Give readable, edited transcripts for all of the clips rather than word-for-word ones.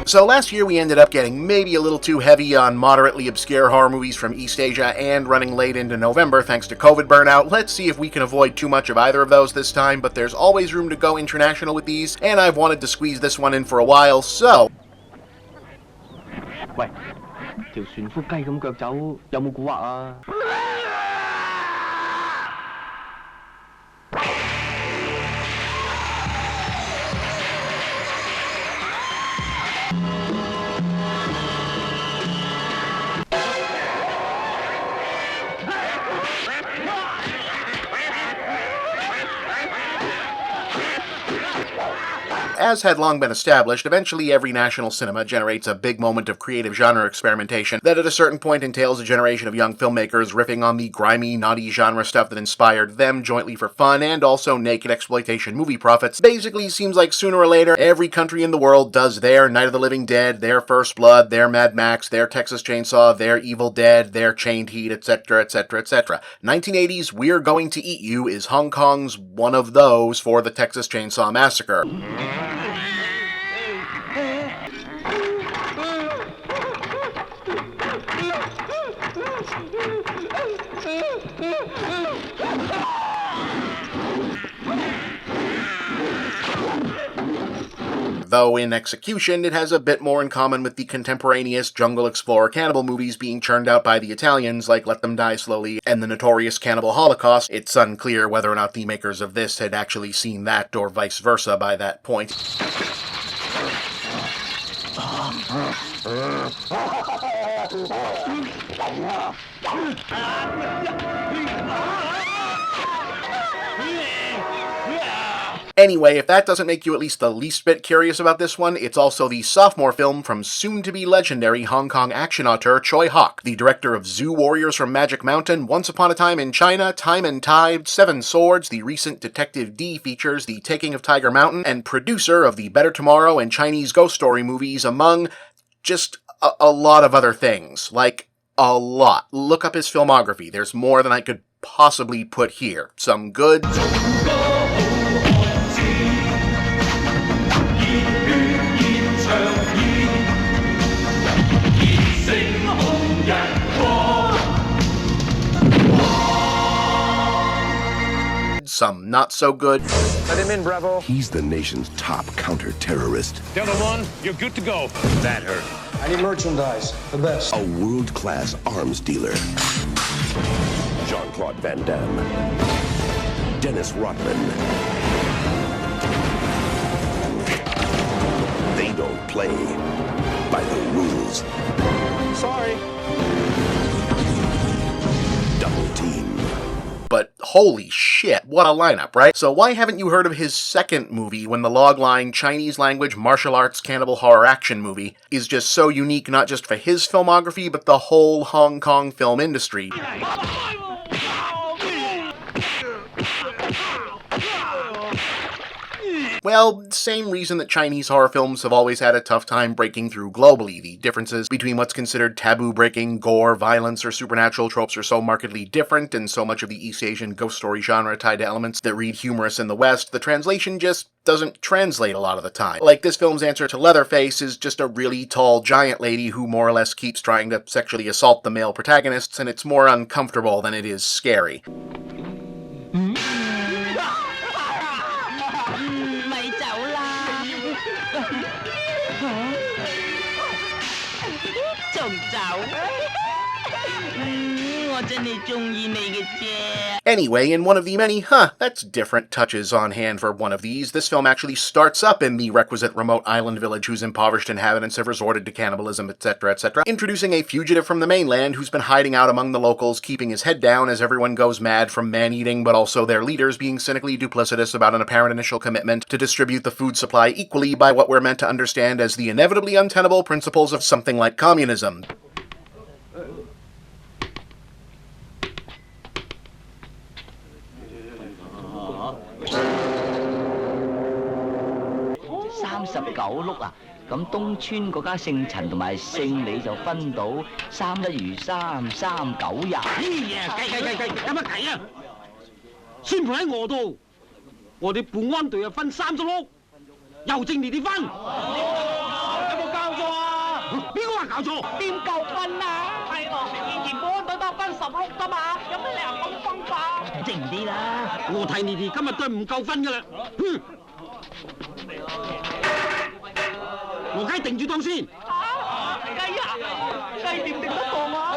So last year we ended up getting maybe a little too heavy on moderately obscure horror movies from East Asia and running late into November thanks to COVID burnout. Let's see if we can avoid too much of either of those this time, but there's always room to go international with these, and I've wanted to squeeze this one in for a while, so... 喂，條船夫雞咁腳走，有冇蠱惑啊？ As had long been established, eventually every national cinema generates a big moment of creative genre experimentation that at a certain point entails a generation of young filmmakers riffing on the grimy, naughty genre stuff that inspired them jointly for fun and also naked exploitation movie profits. Basically, seems like sooner or later, every country in the world does their Night of the Living Dead, their First Blood, their Mad Max, their Texas Chainsaw, their Evil Dead, their Chained Heat, etc., etc., etc. 1980's We're Going to Eat You is Hong Kong's one of those for the Texas Chainsaw Massacre. Though in execution, it has a bit more in common with the contemporaneous Jungle Explorer cannibal movies being churned out by the Italians like Let Them Die Slowly and the notorious Cannibal Holocaust. It's unclear whether or not the makers of this had actually seen that or vice versa by that point. Anyway, if that doesn't make you at least the least bit curious about this one, it's also the sophomore film from soon-to-be legendary Hong Kong action auteur Choi Hawk, the director of Zoo Warriors from Magic Mountain, Once Upon a Time in China, Time and Tide, Seven Swords, the recent Detective D features, The Taking of Tiger Mountain, and producer of the Better Tomorrow and Chinese Ghost Story movies, among just a lot of other things. Like, a lot. Look up his filmography. There's more than I could possibly put here. Some good... some not so good. Let him in, Bravo. He's the nation's top counter-terrorist. Delta One, you're good to go. That hurt. I need merchandise, the best. A world-class arms dealer. Jean-Claude Van Damme. Dennis Rodman. They don't play by the rules. Sorry. Double team. But holy shit, what a lineup, right? So why haven't you heard of his second movie when the logline Chinese language martial arts cannibal horror action movie is just so unique not just for his filmography, but the whole Hong Kong film industry? Well, same reason that Chinese horror films have always had a tough time breaking through globally. The differences between what's considered taboo-breaking, gore, violence, or supernatural tropes are so markedly different, and so much of the East Asian ghost story genre tied to elements that read humorous in the West, the translation just doesn't translate a lot of the time. Like, this film's answer to Leatherface is just a really tall giant lady who more or less keeps trying to sexually assault the male protagonists, and it's more uncomfortable than it is scary. Anyway, in one of the many, that's different touches on hand for one of these, this film actually starts up in the requisite remote island village whose impoverished inhabitants have resorted to cannibalism, etc., etc., introducing a fugitive from the mainland who's been hiding out among the locals, keeping his head down as everyone goes mad from man-eating, but also their leaders being cynically duplicitous about an apparent initial commitment to distribute the food supply equally by what we're meant to understand as the inevitably untenable principles of something like communism. 邊個話搞錯？點夠分啊？係咯，以前保安隊得分16㗎嘛，有咩理由咁分法？靜啲啦，我睇你哋今日都係唔夠分㗎啦。我雞定住檔先。雞啊？雞點定得檔啊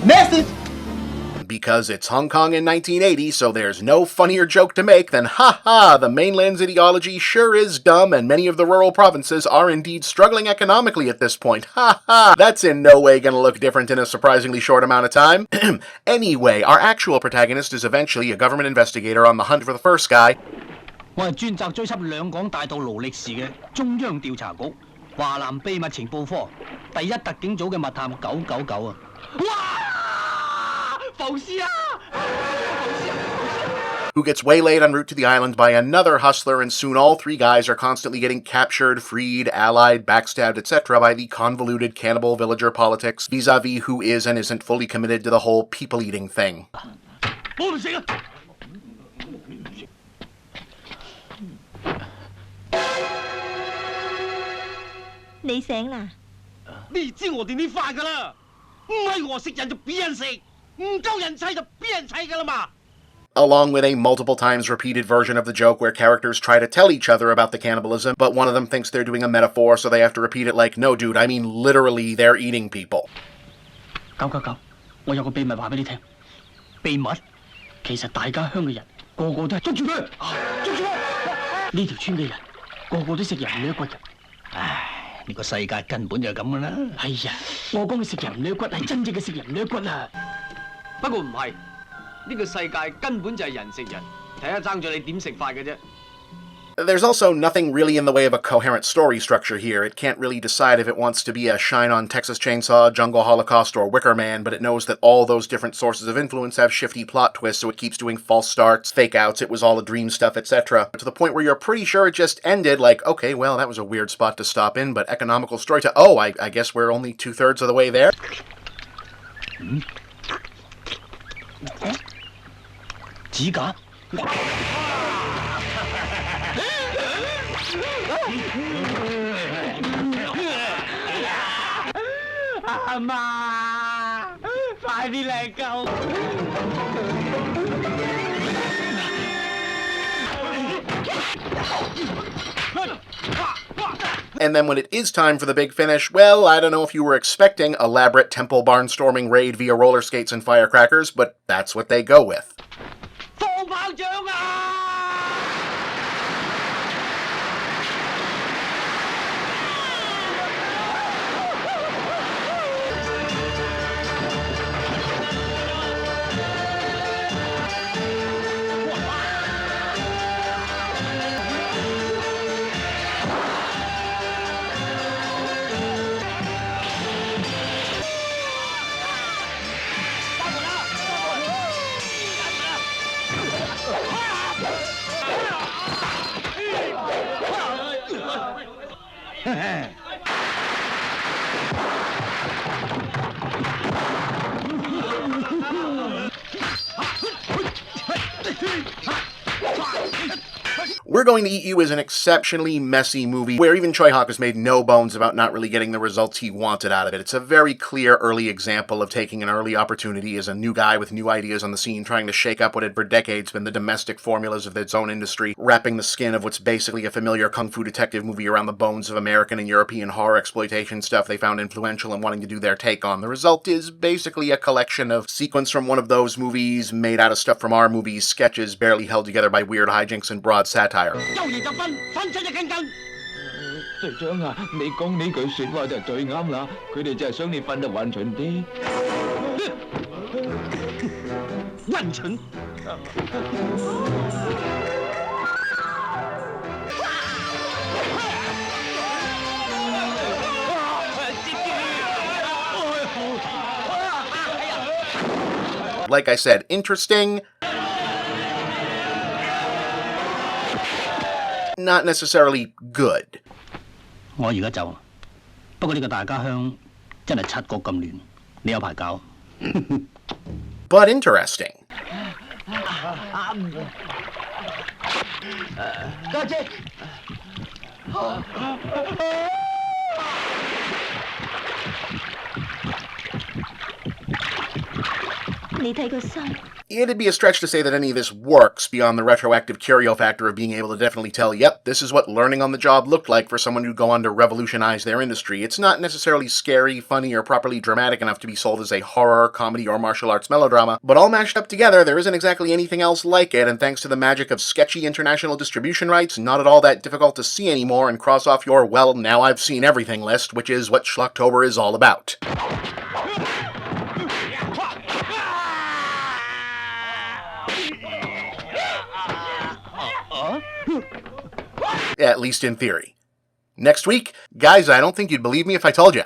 ？Message! Because it's Hong Kong in 1980, so there's no funnier joke to make than, ha ha, the mainland's ideology sure is dumb and many of the rural provinces are indeed struggling economically at this point. Ha ha, that's in no way gonna look different in a surprisingly short amount of time. Anyway, our actual protagonist is eventually a government investigator on the hunt for the first guy. 我係專責追緝兩港大道勞力士嘅中央調查局華南秘密情報科第一特警組嘅密探999啊！哇！浮屍啊！ Who gets waylaid en route to the island by another hustler, and soon all three guys are constantly getting captured, freed, allied, backstabbed, etc. by the convoluted cannibal villager politics vis-a-vis who is and isn't fully committed to the whole people-eating thing. 我唔食啊！你醒啦？你知我哋呢塊㗎啦，唔係我食人就俾人食，唔夠人砌就俾人砌㗎啦嘛。 Along with a multiple times repeated version of the joke where characters try to tell each other about the cannibalism, but one of them thinks they're doing a metaphor, so they have to repeat it like, no dude, I mean literally they're eating people. 999，我有個秘密話俾你聽。秘密？其實大家鄉嘅人個個都係捉住佢，捉住佢！呢條村嘅人個個都食人唔甩骨嘅。唉，呢個世界根本就係咁㗎啦。係呀，我講嘅食人唔甩骨係真正嘅食人唔甩骨啊。不過唔係。 呢個世界根本就係人食人，睇下爭咗你點食法嘅啫。There's also nothing really in the way of a coherent story structure here. It can't really decide if it wants to be a Shine on Texas Chainsaw, Jungle Holocaust, or Wicker Man, but it knows that all those different sources of influence have shifty plot twists, so it keeps doing false starts, fake outs, it was all a dream stuff, etc. To the point where you're pretty sure it just ended like, okay, well, that was a weird spot to stop in, but economical story to, oh, I guess we're only 2/3 of the way there. Hmm? 指甲？阿媽，快啲嚟救！ And then when it is time for the big finish, well, I don't know if you were expecting elaborate temple barnstorming raid via roller skates and firecrackers, but that's what they go with. 放炮仗啊！ We're Going to Eat You is an exceptionally messy movie where even Choi Hawk has made no bones about not really getting the results he wanted out of it. It's a very clear early example of taking an early opportunity as a new guy with new ideas on the scene, trying to shake up what had for decades been the domestic formulas of its own industry, wrapping the skin of what's basically a familiar kung fu detective movie around the bones of American and European horror exploitation stuff they found influential and wanting to do their take on. The result is basically a collection of sequence from one of those movies made out of stuff from our movies, sketches barely held together by weird hijinks and broad satire. 休嘢就分，分出一斤斤。隊長啊，你講呢句説話就最啱啦，佢哋就係想你瞓得穩盡啲。溫蠢。Like I said, interesting. Not necessarily good. 我而家走，不過呢個大家鄉真係七國咁亂，你有排搞。But interesting. 家姐。你睇個心。 It'd be a stretch to say that any of this works beyond the retroactive curio factor of being able to definitely tell, yep, this is what learning on the job looked like for someone who'd go on to revolutionize their industry. It's not necessarily scary, funny, or properly dramatic enough to be sold as a horror, comedy, or martial arts melodrama, but all mashed up together, there isn't exactly anything else like it, and thanks to the magic of sketchy international distribution rights, not at all that difficult to see anymore and cross off your, well, now I've seen everything list, which is what Schlocktober is all about. At least in theory. Next week, guys, I don't think you'd believe me if I told you.